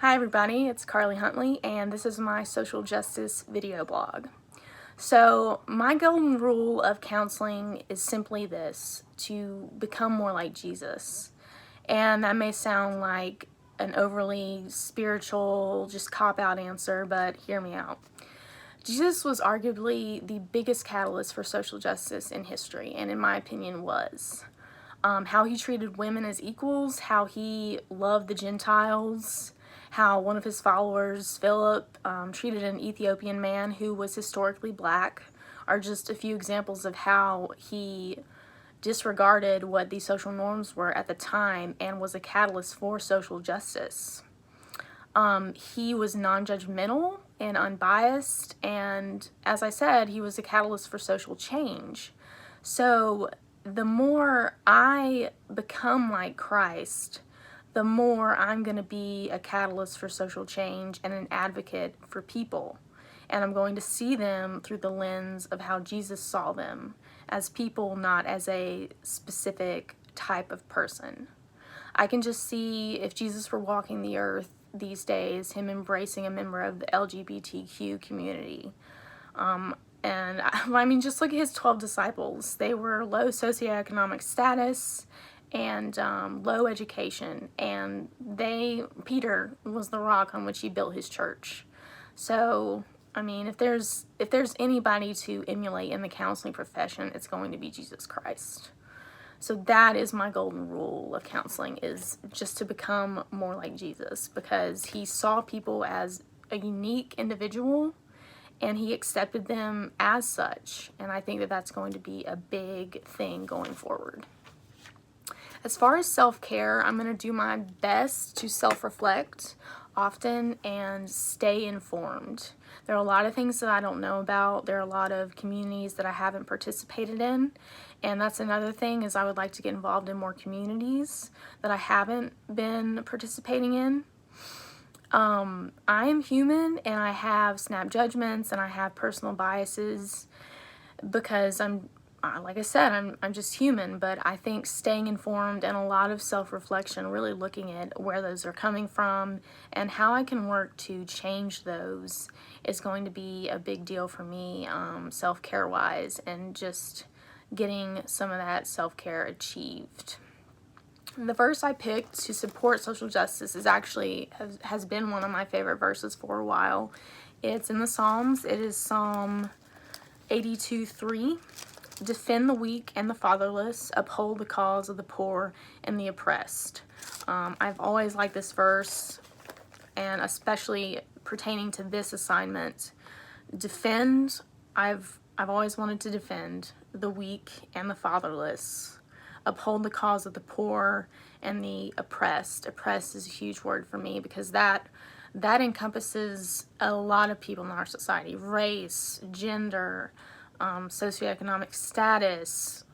Hi everybody, it's Carly Huntley and this is my social justice video blog. So my golden rule of counseling is simply this: to become more like Jesus. And that may sound like an overly spiritual, just cop-out answer, but hear me out. Jesus was arguably the biggest catalyst for social justice in history, and in my opinion was. How he treated women as equals, how he loved the Gentiles, how one of his followers, Philip, treated an Ethiopian man who was historically black, are just a few examples of how he disregarded what the social norms were at the time and was a catalyst for social justice. He was non-judgmental and unbiased, and as I said, he was a catalyst for social change. So the more I become like Christ, the more I'm going to be a catalyst for social change and an advocate for people. And I'm going to see them through the lens of how Jesus saw them, as people, not as a specific type of person. I can just see, if Jesus were walking the earth these days, him embracing a member of the LGBTQ community. And I mean, just look at his 12 disciples. They were low socioeconomic status and low education, and Peter was the rock on which he built his church. So, I mean, if there's anybody to emulate in the counseling profession, it's going to be Jesus Christ. So that is my golden rule of counseling, is just to become more like Jesus, because he saw people as a unique individual and he accepted them as such. And I think that that's going to be a big thing going forward. As far as self-care, I'm going to do my best to self-reflect often and stay informed. There are a lot of things that I don't know about. There are a lot of communities that I haven't participated in. And that's another thing, is I would like to get involved in more communities that I haven't been participating in. I am human and I have snap judgments and I have personal biases because like I said, I'm just human, but I think staying informed and a lot of self-reflection, really looking at where those are coming from and how I can work to change those, is going to be a big deal for me, self-care wise, and just getting some of that self-care achieved. The verse I picked to support social justice has been one of my favorite verses for a while. It's in the Psalms. It is Psalm 82:3. Defend the weak and the fatherless, uphold the cause of the poor and the oppressed. I've always liked this verse, and especially pertaining to this assignment. Defend, I've always wanted to defend the weak and the fatherless. Uphold the cause of the poor and the oppressed. Oppressed is a huge word for me because that encompasses a lot of people in our society: race, gender, socioeconomic status.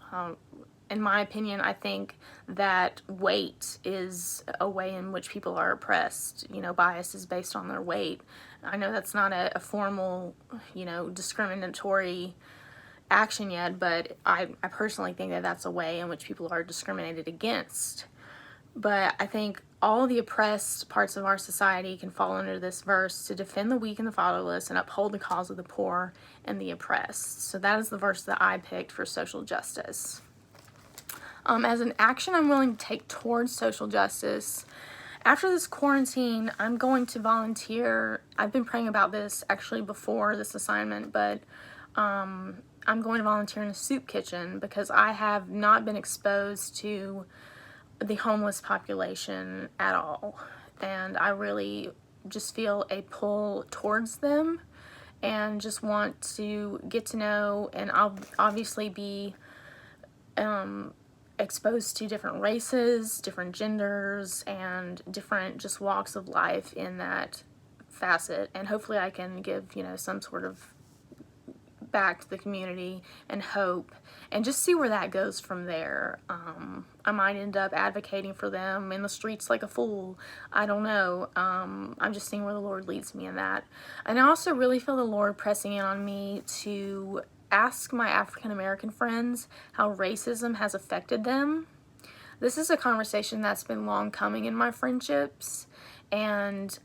In my opinion, I think that weight is a way in which people are oppressed. Bias is based on their weight. I know that's not a formal, discriminatory action yet, but I personally think that that's a way in which people are discriminated against. But I think all the oppressed parts of our society can fall under this verse: to defend the weak and the fatherless and uphold the cause of the poor and the oppressed. So that is the verse that I picked for social justice. As an action I'm willing to take towards social justice, after this quarantine, I'm going to volunteer. I've been praying about this actually before this assignment, but I'm going to volunteer in a soup kitchen because I have not been exposed to the homeless population at all. And I really just feel a pull towards them and just want to get to know, and I'll obviously be exposed to different races, different genders, and different just walks of life in that facet. And hopefully I can give, some sort of back to the community and hope, and just see where that goes from there. I might end up advocating for them in the streets like a fool. I don't know. I'm just seeing where the Lord leads me in that. And I also really feel the Lord pressing in on me to ask my African American friends how racism has affected them. This is a conversation that's been long coming in my friendships, and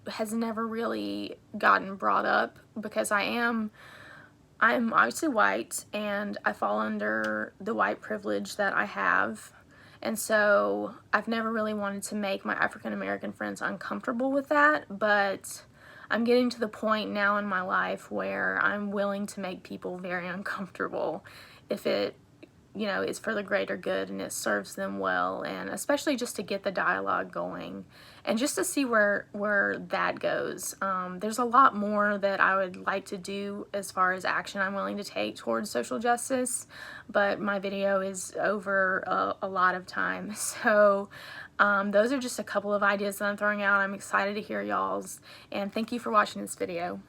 has never really gotten brought up because I'm obviously white, and I fall under the white privilege that I have. And so I've never really wanted to make my African American friends uncomfortable with that, but I'm getting to the point now in my life where I'm willing to make people very uncomfortable if it, you know, is for the greater good and it serves them well, and especially just to get the dialogue going and just to see where that goes. There's a lot more that I would like to do as far as action I'm willing to take towards social justice, but my video is over a lot of time. So those are just a couple of ideas that I'm throwing out. I'm excited to hear y'all's, and thank you for watching this video.